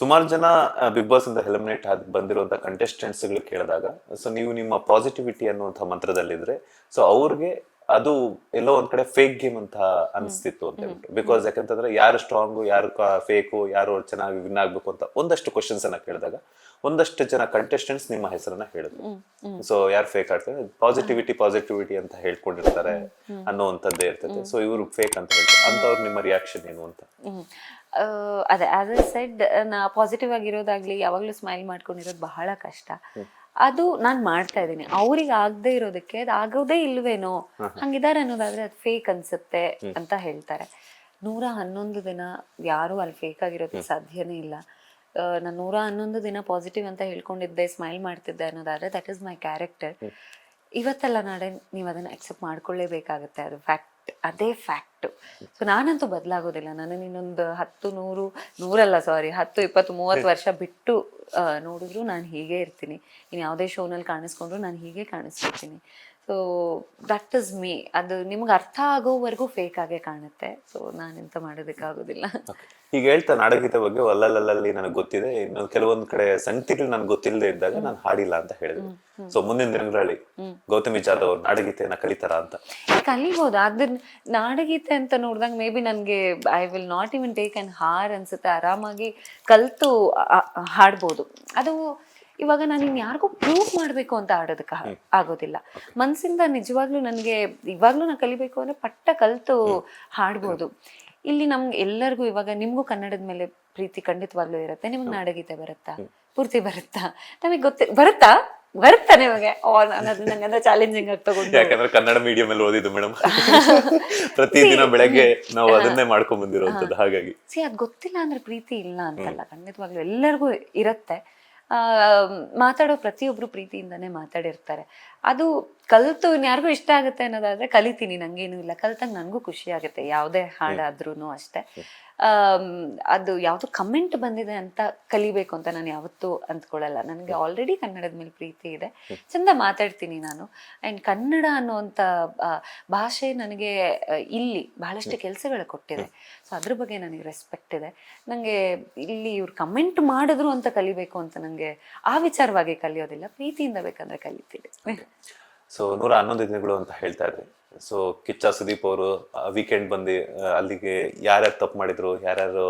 ಸುಮಾರು ಜನ big boss ಇಂದ ಎಲಿಮಿನೇಟ್ ಆಗಿ ಬಂದಿರುವಂತ ಕಂಟೆಸ್ಟೆಂಟ್ಸ್ ಗಳು ಕೇಳಿದಾಗ ಸೊ ನೀವು ನಿಮ್ಮ ಪಾಸಿಟಿವಿಟಿ ಅನ್ನುವಂಥ ಮಂತ್ರದಲ್ಲಿದ್ರೆ ಸೊ ಅವ್ರಿಗೆ ಅದು ಎಲ್ಲೋ ಒಂದ್ ಕಡೆ ಫೇಕ್ ಗೇಮ್ ಅಂತ ಅನಿಸ್ತಿತ್ತು ಅಂತ ಹೇಳ್ಬಿಟ್ಟು. ಬಿಕಾಸ್ ಯಾಕಂತಂದ್ರೆ ಯಾರು ಸ್ಟ್ರಾಂಗು, ಯಾರು ಫೇಕು, ಯಾರು ಚೆನ್ನಾಗಿ ವಿನ್ ಆಗ್ಬೇಕು ಅಂತ ಒಂದಷ್ಟು ಕ್ವಶನ್ಸ್ ಅನ್ನ ಕೇಳಿದಾಗ ಒಂದಷ್ಟು ಜನ ಕಂಟೆಸ್ಟೆಂಟ್ಸ್ ನಿಮ್ಮ ಹೆಸರನ್ನ ಹೇಳಿದ್ರು. ಸೊ ಯಾರು ಫೇಕ್ ಆಡ್ತಾರೆ, ಪಾಸಿಟಿವಿಟಿ ಅಂತ ಹೇಳ್ಕೊಂಡಿರ್ತಾರೆ ಅನ್ನೋವಂಥದ್ದೇ ಇರ್ತದೆ. ಸೊ ಇವರು ಫೇಕ್ ಅಂತ ಹೇಳ್ತಾರೆ ಅಂತವ್ರು ನಿಮ್ಮ ರಿಯಾಕ್ಷನ್ ಏನು ಅಂತ? ಅದೇ ಆಸ್ ಎ ಸೆಡ್, ನಾ ಪಾಸಿಟಿವ್ ಆಗಿರೋದಾಗ್ಲಿ ಯಾವಾಗ್ಲೂ ಸ್ಮೈಲ್ ಮಾಡ್ಕೊಂಡಿರೋದು ಬಹಳ ಕಷ್ಟ. ಅದು ನಾನ್ ಮಾಡ್ತಾ ಇದ್ದೀನಿ. ಅವ್ರಿಗೆ ಆಗದೆ ಇರೋದಕ್ಕೆ ಅದು ಆಗೋದೇ ಇಲ್ವೇನೋ, ಹಂಗಿದಾರೆ ಅನ್ನೋದಾದ್ರೆ ಅದು ಫೇಕ್ ಅನ್ಸುತ್ತೆ ಅಂತ ಹೇಳ್ತಾರೆ. 111 ದಿನ ಯಾರು ಅಲ್ಲಿ ಫೇಕ್ ಆಗಿರೋದಕ್ಕೆ ಸಾಧ್ಯನೇ ಇಲ್ಲ. ನಾನು 111 ದಿನ ಪಾಸಿಟಿವ್ ಅಂತ ಹೇಳ್ಕೊಂಡಿದ್ದೆ, ಸ್ಮೈಲ್ ಮಾಡ್ತಿದ್ದೆ ಅನ್ನೋದಾದ್ರೆ ದಟ್ ಇಸ್ ಮೈ ಕ್ಯಾರೆಕ್ಟರ್. ಇವತ್ತಲ್ಲ ನಾಳೆ ನೀವು ಅದನ್ನ ಅಕ್ಸೆಪ್ಟ್ ಮಾಡ್ಕೊಳ್ಳೇಬೇಕಾಗತ್ತೆ, ಅದು ಫ್ಯಾಕ್ಟ್, ಅದೇ ಫ್ಯಾಕ್ಟ್. ಸೊ ನಾನಂತೂ ಬದಲಾಗೋದಿಲ್ಲ. ನಾನು ಇನ್ನೊಂದು 10, 100, 10, 20, 30 ವರ್ಷ ಬಿಟ್ಟು ನೋಡಿದ್ರು ನಾನು ಹೀಗೆ ಇರ್ತೀನಿ. ಇನ್ನು ಯಾವುದೇ ಶೋನಲ್ಲಿ ಕಾಣಿಸ್ಕೊಂಡ್ರು ನಾನು ಹೀಗೆ ಕಾಣಿಸ್ತಿರ್ತೀನಿ. So that is me. ಅದು ನಿಮ್ಗೆ ಅರ್ಥ ಆಗೋವರೆಗೂ ಫೇಕ್ ಆಗೇ ಕಾಣುತ್ತೆ. ಸೊ ನಾನೆಂತ ಮಾಡೋದಕ್ಕಾಗೋದಿಲ್ಲ. ಈಗ ಹೇಳ್ತಾ ನಾಡಗೀತೆ ಬಗ್ಗೆ ಅಲ್ಲಲ್ಲಿ ನನಗೆ ಗೊತ್ತಿದೆ, ಇನ್ನೊಂದು ಕೆಲವೊಂದ್ ಕಡೆ ಸಂಗತಿಗಳು ನನ್ಗೆ ಗೊತ್ತಿಲ್ಲದೆ ಇದ್ದಾಗ ನಾನು ಹಾಡಿಲ್ಲ ಅಂತ ಹೇಳಿದ್ರು. ಸೊ ಮುಂದಿನ ದಿನಗಳಲ್ಲಿ ಗೌತಮಿ ಜಾಧವ್ ಅವ್ರು ನಾಡಗೀತೆಯನ್ನ ಕಲಿತಾರ ಅಂತ? ಕಲಿಬಹುದು. ಅದನ್ನ ನಾಡಗೀತೆ ಅಂತ ನೋಡಿದಾಗ ಮೇ ಬಿ ನನ್ಗೆ I will not even take an hour ಅನ್ಸುತ್ತೆ. ಆರಾಮಾಗಿ ಕಲ್ತು ಹಾಡ್ಬೋದು. ಅದು ಇವಾಗ ನಾನು ಇನ್ ಯಾರಿಗೂ ಪ್ರೂವ್ ಮಾಡ್ಬೇಕು ಅಂತ ಆಡೋದಕ್ಕೆ ಆಗೋದಿಲ್ಲ. ಮನ್ಸಿಂದ ನಿಜವಾಗ್ಲೂ ನನ್ಗೆ ಇವಾಗ್ಲೂ ನಾ ಕಲಿಬೇಕು ಅಂದ್ರೆ ಪಟ್ಟ ಕಲ್ತು ಹಾಡ್ಬೋದು. ಇಲ್ಲಿ ನಮ್ಗೆ ಎಲ್ಲರಿಗೂ ಇವಾಗ ನಿಮ್ಗೂ ಕನ್ನಡದ ಮೇಲೆ ಪ್ರೀತಿ ಖಂಡಿತವಾಗ್ಲೂ ಇರುತ್ತೆ. ನಿಮ್ಗೆ ನಾಡಗೀತೆ ಬರುತ್ತಾ? ಪೂರ್ತಿ ಬರುತ್ತಾ? ನಮಗ್ ಬರುತ್ತಾ ನಿಮಗೆ? ನಂಗಂದ್ರೆ ಚಾಲೆಂಜಿಂಗ್ ಆಗಿ ತಗೊಂಡು, ಯಾಕಂದ್ರೆ ಕನ್ನಡ ಮೀಡಿಯಂ ಅಲ್ಲಿ ಓದಿದ್ದು ಮೇಡಮ್. ಪ್ರತಿದಿನ ಬೆಳಗ್ಗೆ ನಾವು ಅದನ್ನೇ ಮಾಡ್ಕೊಂಡ್ ಬಂದಿರೋದು. ಹಾಗಾಗಿ ಅದ್ ಗೊತ್ತಿಲ್ಲ ಅಂದ್ರೆ ಪ್ರೀತಿ ಇಲ್ಲ ಅಂತಲ್ಲ, ಖಂಡಿತವಾಗ್ಲೂ ಎಲ್ಲರಿಗೂ ಇರತ್ತೆ. ಮಾತಾಡೋ ಪ್ರತಿಯೊಬ್ರು ಪ್ರೀತಿಯಿಂದಾನೇ ಮಾತಾಡಿರ್ತಾರೆ. ಅದು ಕಲ್ತು ಇನ್ಯಾರಿಗೂ ಇಷ್ಟ ಆಗುತ್ತೆ ಅನ್ನೋದಾದ್ರೆ ಕಲಿತೀನಿ, ನಂಗೇನು ಇಲ್ಲ. ಕಲ್ತಾಗ ನನಗೂ ಖುಷಿ ಆಗುತ್ತೆ, ಯಾವುದೇ ಹಾಡಾದ್ರೂ ಅಷ್ಟೇ. ಅದು ಯಾವ್ದು ಕಮೆಂಟ್ ಬಂದಿದೆ ಅಂತ ಕಲಿಬೇಕು ಅಂತ ನಾನು ಯಾವತ್ತೂ ಅಂದ್ಕೊಳ್ಳಲ್ಲ. ನನಗೆ ಆಲ್ರೆಡಿ ಕನ್ನಡದ ಮೇಲೆ ಪ್ರೀತಿ ಇದೆ, ಚಂದ ಮಾತಾಡ್ತೀನಿ ನಾನು. ಆ್ಯಂಡ್ ಕನ್ನಡ ಅನ್ನುವಂಥ ಭಾಷೆ ನನಗೆ ಇಲ್ಲಿ ಬಹಳಷ್ಟು ಕೆಲಸಗಳು ಕೊಟ್ಟಿದೆ. ಸೊ ಅದ್ರ ಬಗ್ಗೆ ನನಗೆ ರೆಸ್ಪೆಕ್ಟ್ ಇದೆ. ನನಗೆ ಇಲ್ಲಿ ಇವ್ರು ಕಮೆಂಟ್ ಮಾಡಿದ್ರು ಅಂತ ಕಲಿಬೇಕು ಅಂತ ನನಗೆ ಆ ವಿಚಾರವಾಗಿ ಕಲಿಯೋದಿಲ್ಲ. ಪ್ರೀತಿಯಿಂದ ಬೇಕಂದ್ರೆ ಕಲಿತೀನಿ. ಸೊ 111 ದಿನಗಳು ಅಂತ ಹೇಳ್ತಾ ಇದ್ರಿ. ಸೊ ಕಿಚ್ಚ ಸುದೀಪ್ ಅವರು ವೀಕೆಂಡ್ ಬಂದು ಅಲ್ಲಿಗೆ ಯಾರ್ಯಾರು ತಪ್ಪು ಮಾಡಿದ್ರು, ಯಾರ್ಯಾರು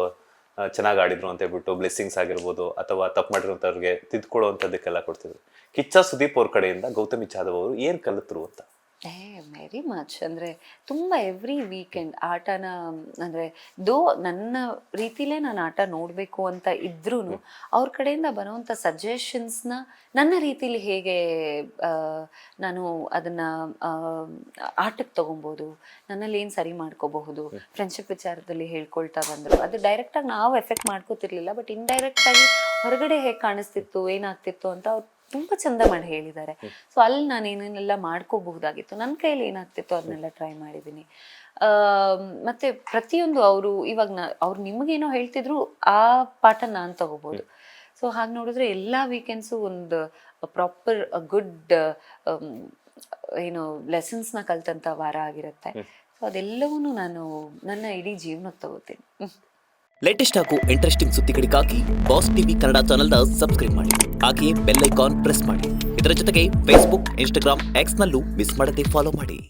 ಚೆನ್ನಾಗಿ ಆಡಿದ್ರು ಅಂತ ಹೇಳ್ಬಿಟ್ಟು ಬ್ಲೆಸ್ಸಿಂಗ್ಸ್ ಆಗಿರ್ಬೋದು ಅಥವಾ ತಪ್ಪು ಮಾಡಿರೋಂಥವ್ರಿಗೆ ತಿದ್ಕೊಳ್ಳುವಂಥದ್ದಕ್ಕೆಲ್ಲ ಕೊಡ್ತಿದ್ರು. ಕಿಚ್ಚ ಸುದೀಪ್ ಅವ್ರ ಕಡೆಯಿಂದ ಗೌತಮಿ ಜಾಧವ್ ಅವರು ಏನ್ ಕಲಿತರು ಅಂತ? Very much. ಅಂದರೆ ತುಂಬ ಎವ್ರಿ ವೀಕೆಂಡ್ ಆಟನ, ಅಂದರೆ ನನ್ನ ರೀತಿಲೇ ನಾನು ಆಟ ನೋಡಬೇಕು ಅಂತ ಇದ್ರೂ ಅವ್ರ ಕಡೆಯಿಂದ ಬರೋವಂಥ ಸಜೆಷನ್ಸ್ನ ನನ್ನ ರೀತಿಲಿ ಹೇಗೆ ನಾನು ಅದನ್ನು ಆಟಕ್ಕೆ ತೊಗೊಬೋದು, ನನ್ನಲ್ಲಿ ಏನು ಸರಿ ಮಾಡ್ಕೋಬಹುದು, ಫ್ರೆಂಡ್ಶಿಪ್ ವಿಚಾರದಲ್ಲಿ ಹೇಳ್ಕೊಳ್ತಾ ಬಂದರು. ಅದು ಡೈರೆಕ್ಟಾಗಿ ನಾವು ಎಫೆಕ್ಟ್ ಮಾಡ್ಕೋತಿರ್ಲಿಲ್ಲ, ಬಟ್ ಇಂಡೈರೆಕ್ಟಾಗಿ ಹೊರಗಡೆ ಹೇಗೆ ಕಾಣಿಸ್ತಿತ್ತು, ಏನಾಗ್ತಿತ್ತು ಅಂತ ಅವ್ರು ತುಂಬ ಚಂದ ಮಾಡಿ ಹೇಳಿದ್ದಾರೆ. ಸೊ ಅಲ್ಲಿ ನಾನು ಏನೇನೆಲ್ಲ ಮಾಡ್ಕೋಬಹುದಾಗಿತ್ತು, ನನ್ನ ಕೈಯಲ್ಲಿ ಏನಾಗ್ತಿತ್ತು ಅದನ್ನೆಲ್ಲ ಟ್ರೈ ಮಾಡಿದ್ದೀನಿ. ಮತ್ತೆ ಪ್ರತಿಯೊಂದು ಅವರು ಇವಾಗ ಅವ್ರು ನಿಮಗೇನೋ ಹೇಳ್ತಿದ್ರು ಆ ಪಾಠ ನಾನು ತಗೋಬಹುದು. ಸೊ ಹಾಗೆ ನೋಡಿದ್ರೆ ಎಲ್ಲ ವೀಕೆಂಡ್ಸು ಒಂದು ಪ್ರಾಪರ್ ಗುಡ್ ಏನು ಲೆಸನ್ಸ್ನ ಕಲ್ತಂತ ವಾರ ಆಗಿರುತ್ತೆ. ಸೊ ಅದೆಲ್ಲವೂ ನಾನು ನನ್ನ ಇಡೀ ಜೀವನಕ್ಕೆ ತಗೋತೀನಿ. ಲೇಟೆಸ್ಟ್ ಹಾಗೂ ಇಂಟ್ರೆಸ್ಟಿಂಗ್ ಸುದ್ದಿಗಳಿಗಾಗಿ ಬಾಸ್ ಟಿವಿ ಕನ್ನಡ ಚಾನೆಲ್ನ ಸಬ್ಸ್ಕ್ರೈಬ್ ಮಾಡಿ. ಹಾಗೆಯೇ ಬೆಲ್ ಐಕಾನ್ ಪ್ರೆಸ್ ಮಾಡಿ. ಇದರ ಜೊತೆಗೆ ಫೇಸ್ಬುಕ್, ಇನ್ಸ್ಟಾಗ್ರಾಮ್, ಎಕ್ಸ್ ನಲ್ಲೂ ಮಿಸ್ ಮಾಡದೆ ಫಾಲೋ ಮಾಡಿ.